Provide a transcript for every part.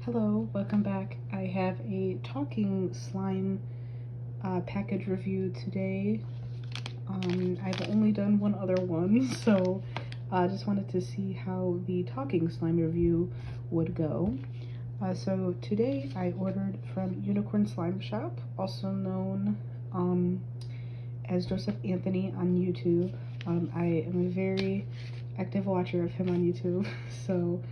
Hello, welcome back. I have a talking slime package review today. I've only done one other one, so I just wanted to see how the talking slime review would go. So today I ordered from Uniicorn Slime Shop, also known as Joseph Anthony on YouTube. I am a very active watcher of him on YouTube, so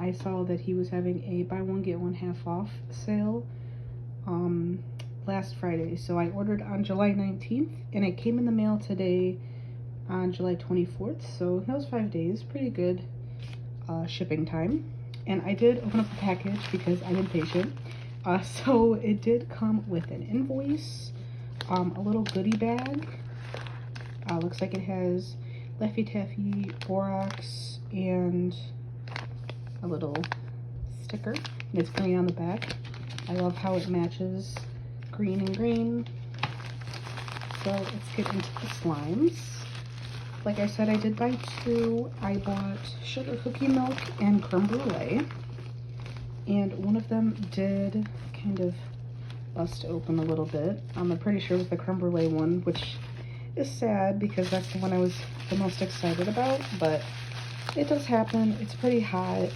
I saw that he was having a buy one get one half off sale last Friday, so I ordered on July 19th and it came in the mail today on July 24th, so that was 5 days. Pretty good shipping time. And I did open up the package because I'm impatient, so it did come with an invoice, a little goodie bag. Looks like it has Laffy Taffy, borax, and a little sticker. It's green on the back. I love how it matches green and green. So let's get into the slimes. Like I said, I did buy two. I bought sugar cookie milk and creme brulee, and one of them did kind of bust open a little bit. I'm pretty sure it was the creme brulee one, which is sad because that's the one I was the most excited about, but it does happen. It's pretty hot.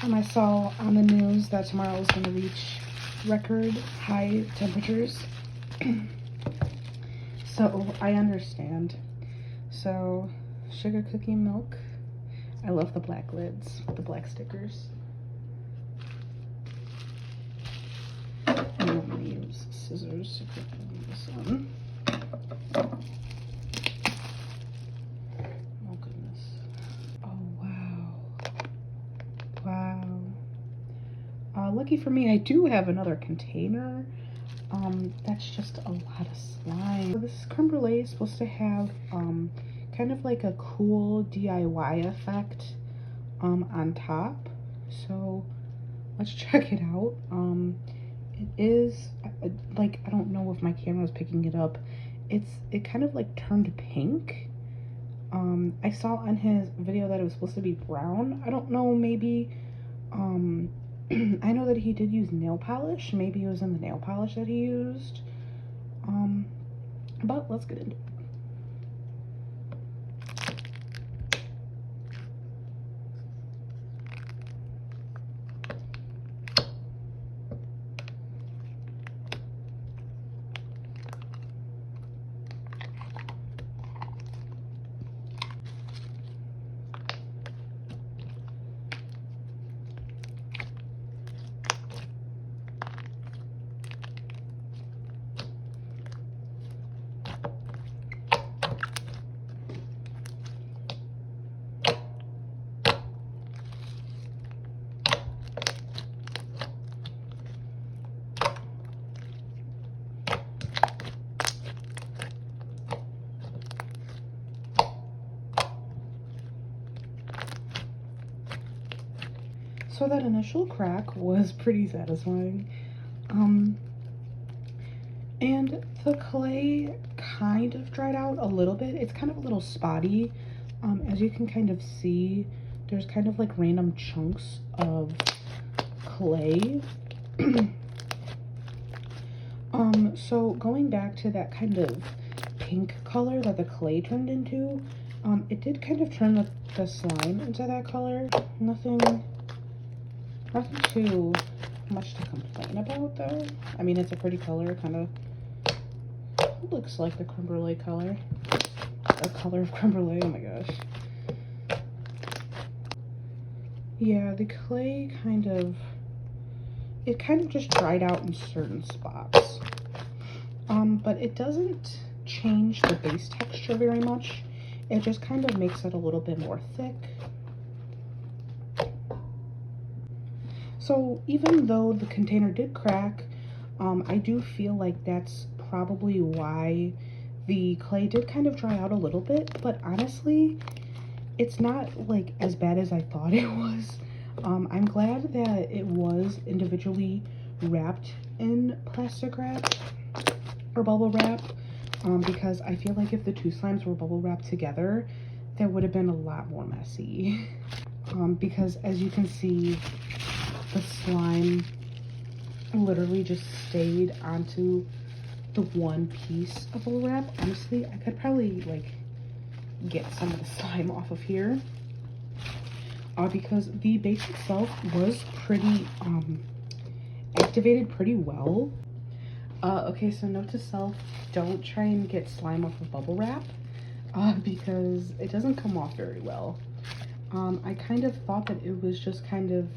I saw on the news that tomorrow is going to reach record high temperatures. So I understand. So sugar cookie milk. I love the black lids with the black stickers. And I'm going to use scissors to cut this one. Oh goodness. Oh wow. Wow. Lucky for me, I do have another container. That's just a lot of slime. So this creme brulee is supposed to have kind of like a cool DIY effect on top. So let's check it out. It is like, I don't know if my camera is picking it up. It kind of like turned pink. I saw on his video that it was supposed to be brown. I don't know, maybe I know that he did use nail polish. Maybe it was in the nail polish that he used. But let's get into it. So that initial crack was pretty satisfying. And the clay kind of dried out a little bit. It's kind of a little spotty. As you can kind of see, there's kind of like random chunks of clay. So going back to that kind of pink color that the clay turned into, it did kind of turn the slime into that color. Nothing too much to complain about though. I mean, it's a pretty color, kind of looks like the creme brulee color. The color of creme brulee, oh my gosh. Yeah, the clay kind of just dried out in certain spots. But it doesn't change the base texture very much. It just kind of makes it a little bit more thick. So even though the container did crack, I do feel like that's probably why the clay did kind of dry out a little bit, but honestly, it's not like as bad as I thought it was. I'm glad that it was individually wrapped in plastic wrap or bubble wrap, because I feel like if the two slimes were bubble wrapped together, that would have been a lot more messy. because as you can see, the slime literally just stayed onto the one piece of bubble wrap. Honestly, I could probably like get some of the slime off of here, because the base itself was pretty activated pretty well. Okay, so note to self, don't try and get slime off of bubble wrap, because it doesn't come off very well. I kind of thought that it was just kind of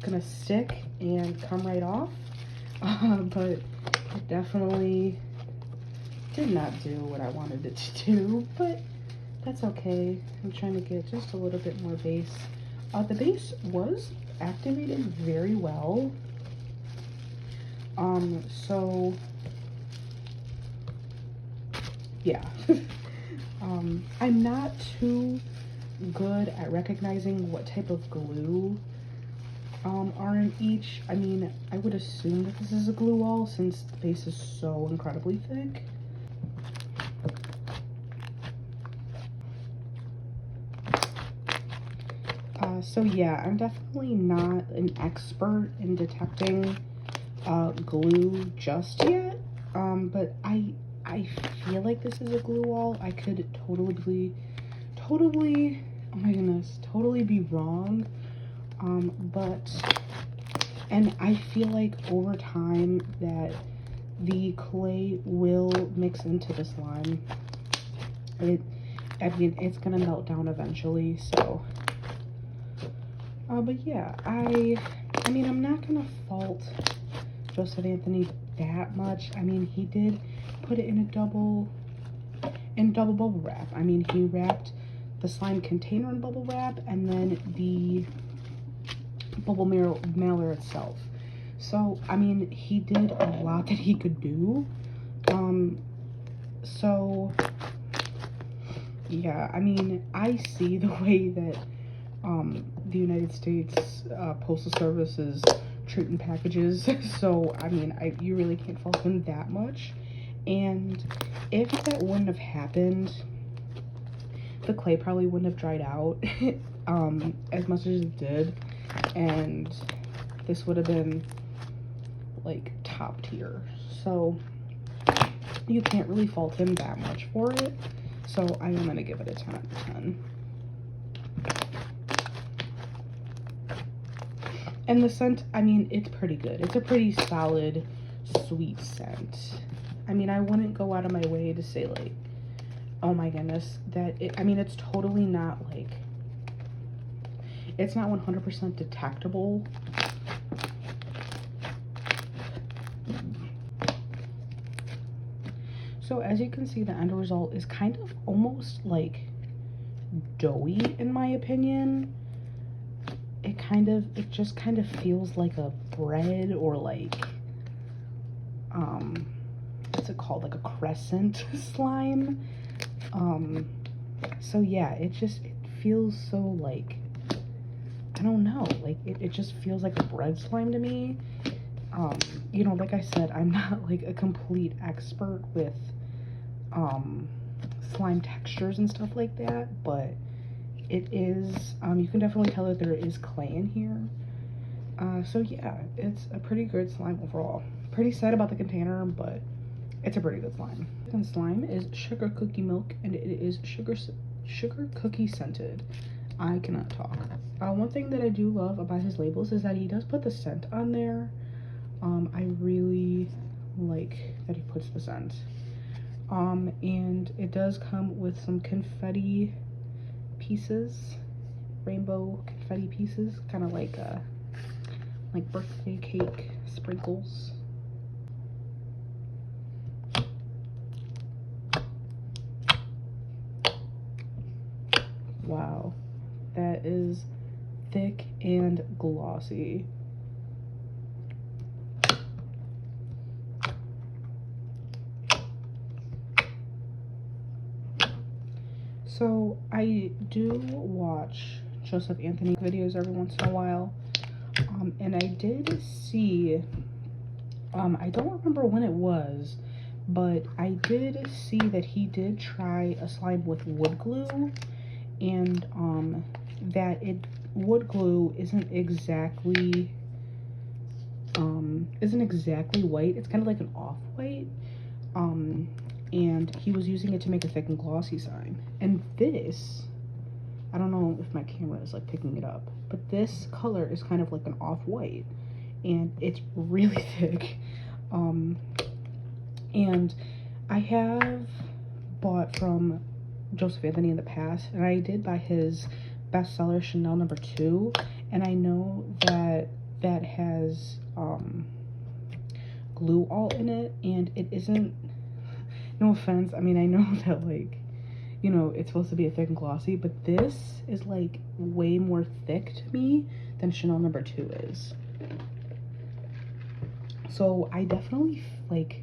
gonna stick and come right off, but it definitely did not do what I wanted it to do, but that's okay. I'm trying to get just a little bit more base. The base was activated very well. So yeah. I'm not too good at recognizing what type of glue are in each. I mean, I would assume that this is a glue wall since the base is so incredibly thick. So yeah, I'm definitely not an expert in detecting glue just yet, but I feel like this is a glue wall. I could totally, oh my goodness, totally be wrong, and I feel like over time that the clay will mix into the slime. I mean, it's gonna melt down eventually, so but yeah, I mean, I'm not gonna fault Joseph Anthony that much. I mean, he did put it in double bubble wrap. I mean, he wrapped the slime container in bubble wrap and then the bubble mailer itself. So, I mean, he did a lot that he could do. So yeah, I mean, I see the way that the United States Postal Service is treating packages. So, I mean, you really can't fault him that much. And if that wouldn't have happened, the clay probably wouldn't have dried out as much as it did, and this would have been like top tier. So you can't really fault him that much for it. So I am gonna give it a 10 out of 10. And the scent, I mean, it's pretty good. It's a pretty solid, sweet scent. I mean, I wouldn't go out of my way to say, like, oh my goodness, that it, I mean, it's totally not, like, it's not 100% detectable. So as you can see, the end result is kind of almost, like, doughy, in my opinion. It just kind of feels like a bread, or like, what's it called, like a crescent slime. So yeah, it feels so, like, I don't know, like it just feels like a bread slime to me. You know, like I said, I'm not like a complete expert with slime textures and stuff like that, but it is, you can definitely tell that there is clay in here. So yeah, it's a pretty good slime overall. Pretty sad about the container, but it's a pretty good slime. And slime is sugar cookie milk, and it is sugar cookie scented. I cannot talk. One thing that I do love about his labels is that he does put the scent on there. I really like that he puts the scent. And it does come with some confetti pieces, rainbow confetti pieces, kind of like birthday cake sprinkles. Wow, that is thick and glossy. So I do watch Joseph Anthony videos every once in a while, and I did see, I don't remember when it was, but I did see that he did try a slime with wood glue, and that wood glue isn't exactly white. It's kind of like an off-white. And he was using it to make a thick and glossy sign. And this, I don't know if my camera is like picking it up, but this color is kind of like an off-white, and it's really thick. And I have bought from Joseph Anthony in the past, and I did buy his bestseller Chanel No. 2, and I know that that has glue all in it, and it isn't, no offense, I mean, I know that, like, you know, it's supposed to be a thick and glossy, but this is like way more thick to me than Chanel No. 2 is. So I definitely, like,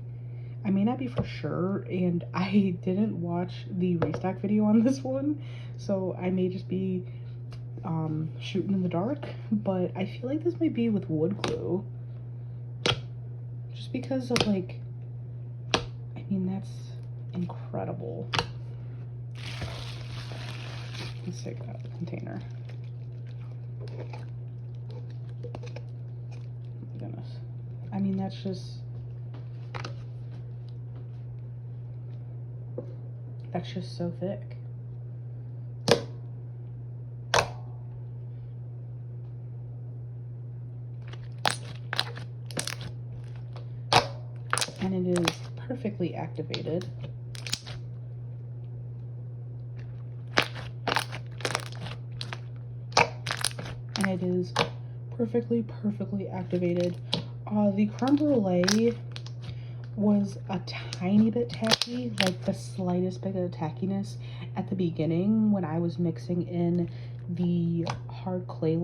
I may not be for sure, and I didn't watch the restock video on this one, so I may just be shooting in the dark, but I feel like this might be with wood glue, just because of, like, I mean, that's incredible. Let's take that container. Oh my goodness. I mean, that's just so thick. And it is perfectly activated. And it is perfectly activated. The creme brulee was a tiny bit tacky, like the slightest bit of tackiness at the beginning when I was mixing in the hard clay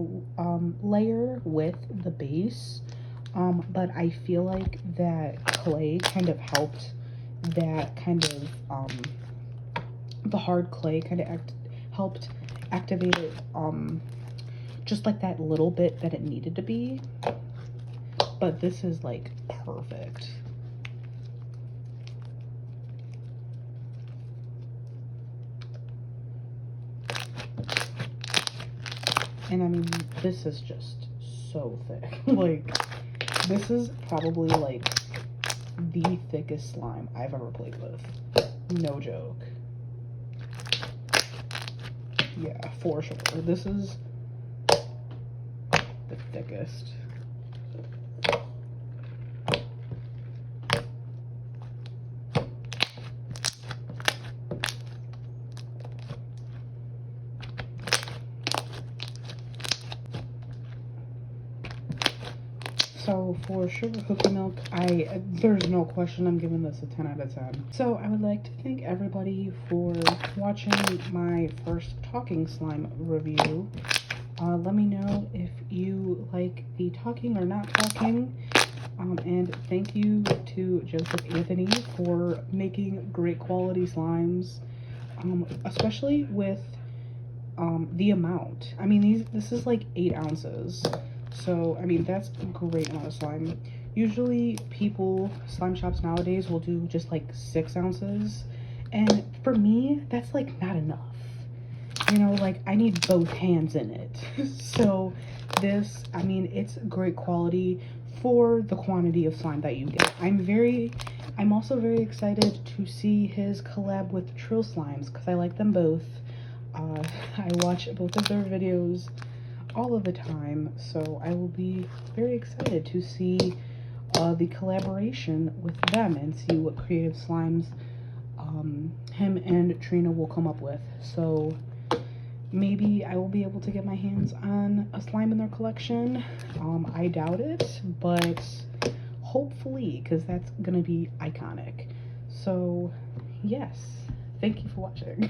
layer with the base. But I feel like that clay kind of helped that kind of, the hard clay kind of helped activate it, just like that little bit that it needed to be. But this is like perfect. And I mean, this is just so thick. Like, this is probably like the thickest slime I've ever played with. No joke. Yeah, for sure. This is the thickest. So for sugar cookie milk, there's no question I'm giving this a 10 out of 10. So I would like to thank everybody for watching my first talking slime review. Let me know if you like the talking or not talking. And thank you to Joseph Anthony for making great quality slimes, especially with the amount. I mean, this is like 8 ounces. So, I mean, that's a great amount of slime. Usually slime shops nowadays will do just like 6 ounces. And for me, that's like not enough. You know, like I need both hands in it. So this, I mean, it's great quality for the quantity of slime that you get. I'm also very excited to see his collab with Trill Slimes because I like them both. I watch both of their videos all of the time, so I will be very excited to see the collaboration with them and see what creative slimes him and Trina will come up with. So maybe I will be able to get my hands on a slime in their collection. I doubt it, but hopefully, because that's gonna be iconic. So yes, thank you for watching.